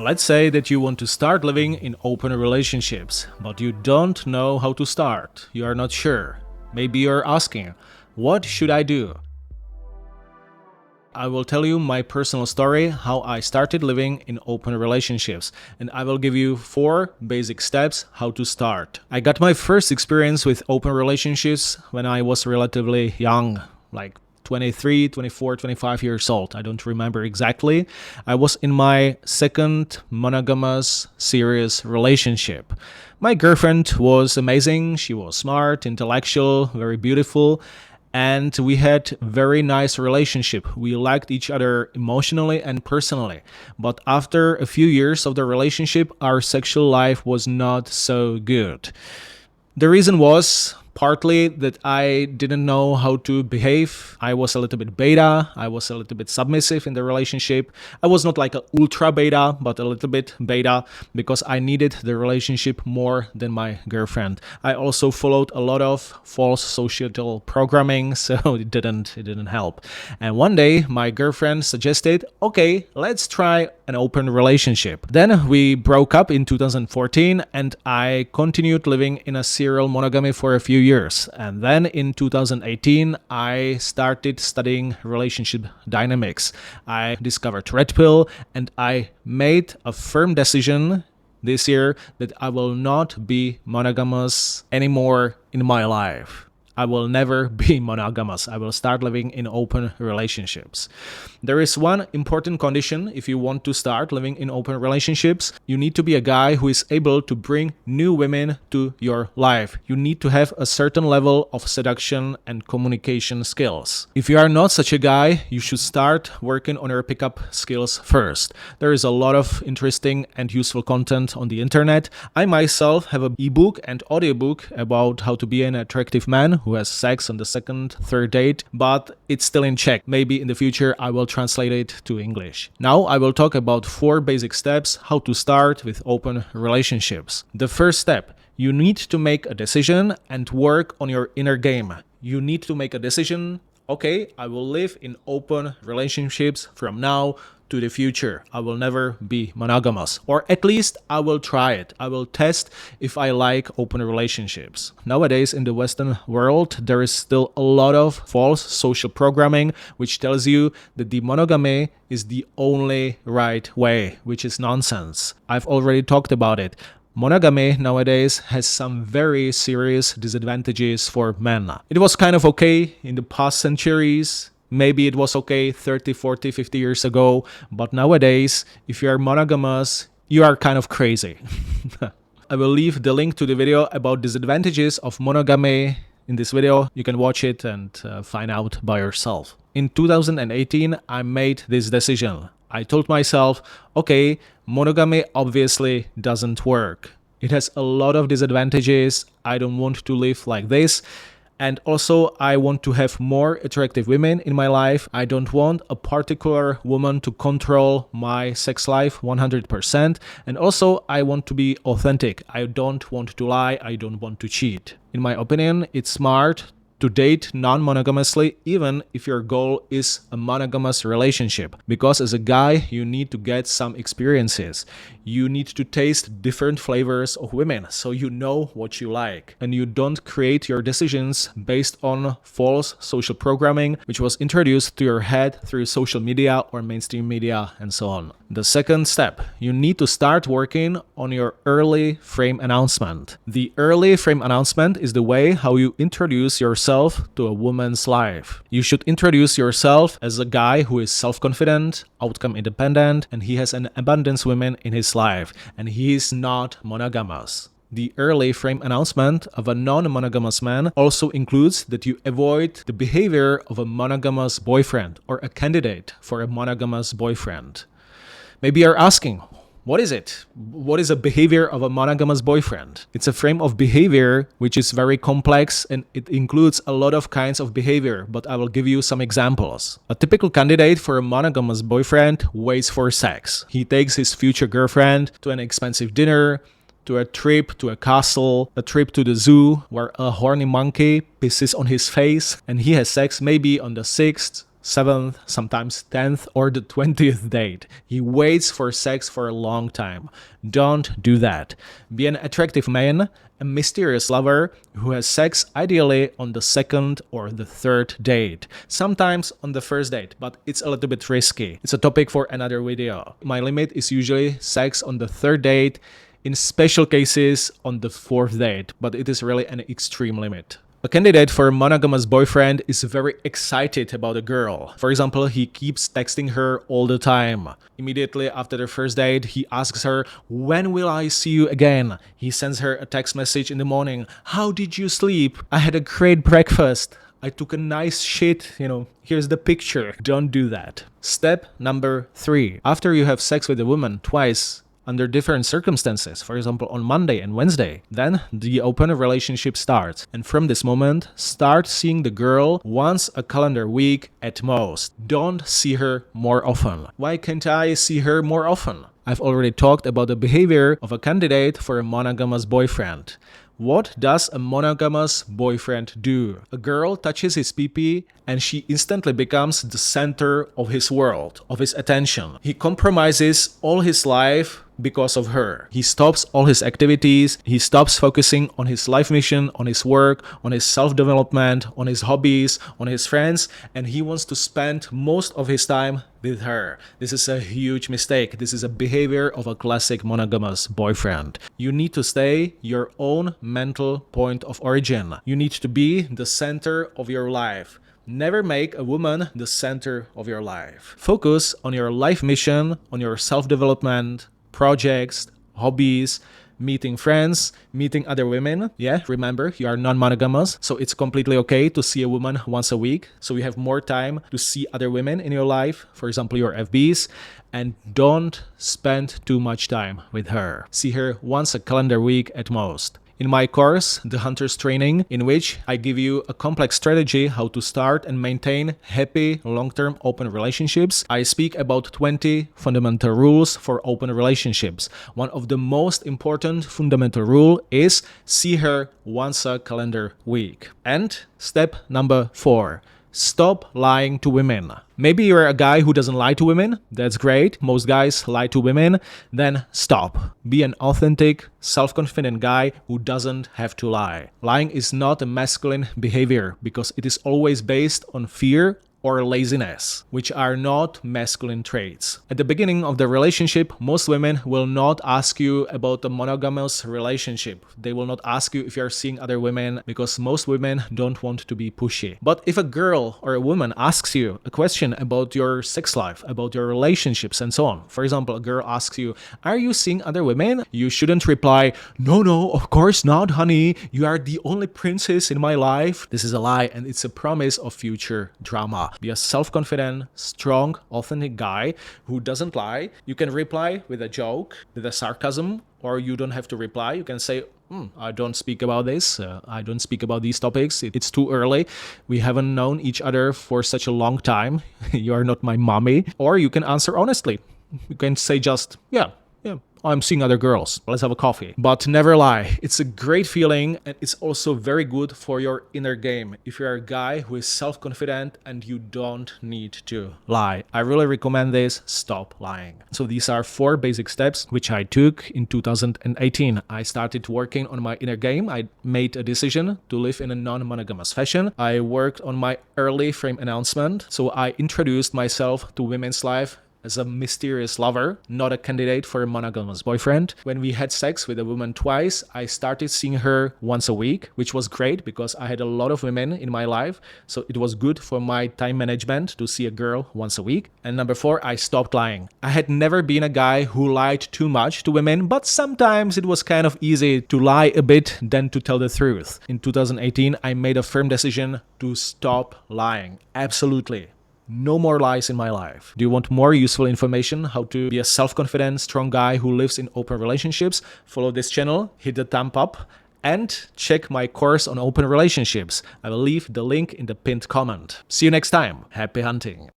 Let's say that you want to start living in open relationships, but you don't know how to start. You are not sure. Maybe you're asking, what should I do? I will tell you my personal story, how I started living in open relationships, and I will give you 4 basic steps how to start. I got my first experience with open relationships when I was relatively young, like 23, 24, 25 years old. I don't remember exactly. I was in my second monogamous serious relationship. My girlfriend was amazing. She was smart, intellectual, very beautiful, and we had very nice relationship. We liked each other emotionally and personally. But after a few years of the relationship, our sexual life was not so good. The reason was partly that I didn't know how to behave. I was a little bit beta. I was a little bit submissive in the relationship. I was not like an ultra beta, but a little bit beta because I needed the relationship more than my girlfriend. I also followed a lot of false societal programming, so it didn't help. And one day my girlfriend suggested, okay, let's try an open relationship. Then we broke up in 2014 and I continued living in a serial monogamy for a few years. And then in 2018, I started studying relationship dynamics. I discovered Red Pill and I made a firm decision this year that I will not be monogamous anymore in my life. I will never be monogamous. I will start living in open relationships. There is one important condition if you want to start living in open relationships. You need to be a guy who is able to bring new women to your life. You need to have a certain level of seduction and communication skills. If you are not such a guy, you should start working on your pickup skills first. There is a lot of interesting and useful content on the internet. I myself have an ebook and audiobook about how to be an attractive man who has sex on the second, third date, but it's still in Czech. Maybe in the future I will translate it to English. Now I will talk about 4 basic steps how to start with open relationships. The first step, you need to make a decision and work on your inner game. You need to make a decision, okay, I will live in open relationships from now to the future. I will never be monogamous, or at least I will try it. I will test if I like open relationships. Nowadays in the Western world, there is still a lot of false social programming which tells you that the monogamy is the only right way, which is nonsense. I've already talked about it. Monogamy nowadays has some very serious disadvantages for men. It was kind of okay in the past centuries. Maybe it was okay 30, 40, 50 years ago, but nowadays, if you are monogamous, you are kind of crazy. I will leave the link to the video about disadvantages of monogamy in this video. You can watch it and find out by yourself. In 2018, I made this decision. I told myself, okay, monogamy obviously doesn't work. It has a lot of disadvantages. I don't want to live like this. And also, I want to have more attractive women in my life. I don't want a particular woman to control my sex life 100%. And also, I want to be authentic. I don't want to lie. I don't want to cheat. In my opinion, it's smart to date non-monogamously even if your goal is a monogamous relationship. Because as a guy, you need to get some experiences. You need to taste different flavors of women so you know what you like. And you don't create your decisions based on false social programming which was introduced to your head through social media or mainstream media and so on. The second step, you need to start working on your early frame announcement. The early frame announcement is the way how you introduce yourself to a woman's life. You should introduce yourself as a guy who is self-confident, outcome independent, and he has an abundance women in his life, and he is not monogamous. The early frame announcement of a non-monogamous man also includes that you avoid the behavior of a monogamous boyfriend or a candidate for a monogamous boyfriend. Maybe you're asking, what is it? What is a behavior of a monogamous boyfriend? It's a frame of behavior which is very complex and it includes a lot of kinds of behavior, but I will give you some examples. A typical candidate for a monogamous boyfriend waits for sex. He takes his future girlfriend to an expensive dinner, to a trip to a castle, a trip to the zoo where a horny monkey pisses on his face, and he has sex maybe on the 6th, 7th, sometimes 10th, or the 20th date. He waits for sex for a long time. Don't do that. Be an attractive man, a mysterious lover who has sex ideally on the second or the third date. Sometimes on the first date, but it's a little bit risky. It's a topic for another video. My limit is usually sex on the third date, in special cases on the fourth date, but it is really an extreme limit. A candidate for a monogamous boyfriend is very excited about a girl. For example, he keeps texting her all the time. Immediately after the first date, he asks her, "When will I see you again?" He sends her a text message in the morning. "How did you sleep? I had a great breakfast. I took a nice shit, here's the picture." Don't do that. Step number 3. After you have sex with a woman twice, under different circumstances, for example on Monday and Wednesday, then the open relationship starts. And from this moment, start seeing the girl once a calendar week at most. Don't see her more often. Why can't I see her more often? I've already talked about the behavior of a candidate for a monogamous boyfriend. What does a monogamous boyfriend do? A girl touches his pee-pee and she instantly becomes the center of his world, of his attention. He compromises all his life because of her. He stops all his activities, he stops focusing on his life mission, on his work, on his self-development, on his hobbies, on his friends, and he wants to spend most of his time with her. This is a huge mistake. This is a behavior of a classic monogamous boyfriend. You need to stay your own mental point of origin. You need to be the center of your life. Never make a woman the center of your life. Focus on your life mission, on your self-development, projects, hobbies, meeting friends, meeting other women. Yeah, remember, you are non-monogamous, so it's completely okay to see a woman once a week. So you have more time to see other women in your life, for example, your FBs, and don't spend too much time with her. See her once a calendar week at most. In my course, The Hunter's Training, in which I give you a complex strategy how to start and maintain happy, long-term open relationships, I speak about 20 fundamental rules for open relationships. One of the most important fundamental rule is see her once a calendar week. And step number 4. Stop lying to women. Maybe you're a guy who doesn't lie to women. That's great. Most guys lie to women. Then stop. Be an authentic, self-confident guy who doesn't have to lie. Lying is not a masculine behavior because it is always based on fear or laziness, which are not masculine traits. At the beginning of the relationship, most women will not ask you about a monogamous relationship. They will not ask you if you are seeing other women because most women don't want to be pushy. But if a girl or a woman asks you a question about your sex life, about your relationships and so on, for example, a girl asks you, "Are you seeing other women?" You shouldn't reply, "No, of course not, honey. You are the only princess in my life." This is a lie and it's a promise of future drama. Be a self-confident, strong, authentic guy who doesn't lie. You can reply with a joke, with a sarcasm, or you don't have to reply. You can say, I don't speak about this. I don't speak about these topics. It's too early. We haven't known each other for such a long time. You are not my mommy. Or you can answer honestly. You can say just, yeah, I'm seeing other girls. Let's have a coffee. But never lie. It's a great feeling and it's also very good for your inner game. If you're a guy who is self-confident and you don't need to lie. I really recommend this. Stop lying. So these are 4 basic steps which I took in 2018. I started working on my inner game. I made a decision to live in a non-monogamous fashion. I worked on my early frame announcement. So I introduced myself to women's life as a mysterious lover, not a candidate for a monogamous boyfriend. When we had sex with a woman twice, I started seeing her once a week, which was great because I had a lot of women in my life. So it was good for my time management to see a girl once a week. And number 4, I stopped lying. I had never been a guy who lied too much to women, but sometimes it was kind of easy to lie a bit than to tell the truth. In 2018, I made a firm decision to stop lying. Absolutely. No more lies in my life. Do you want more useful information how to be a self-confident, strong guy who lives in open relationships? Follow this channel, hit the thumb up, and check my course on open relationships. I will leave the link in the pinned comment. See you next time. Happy hunting.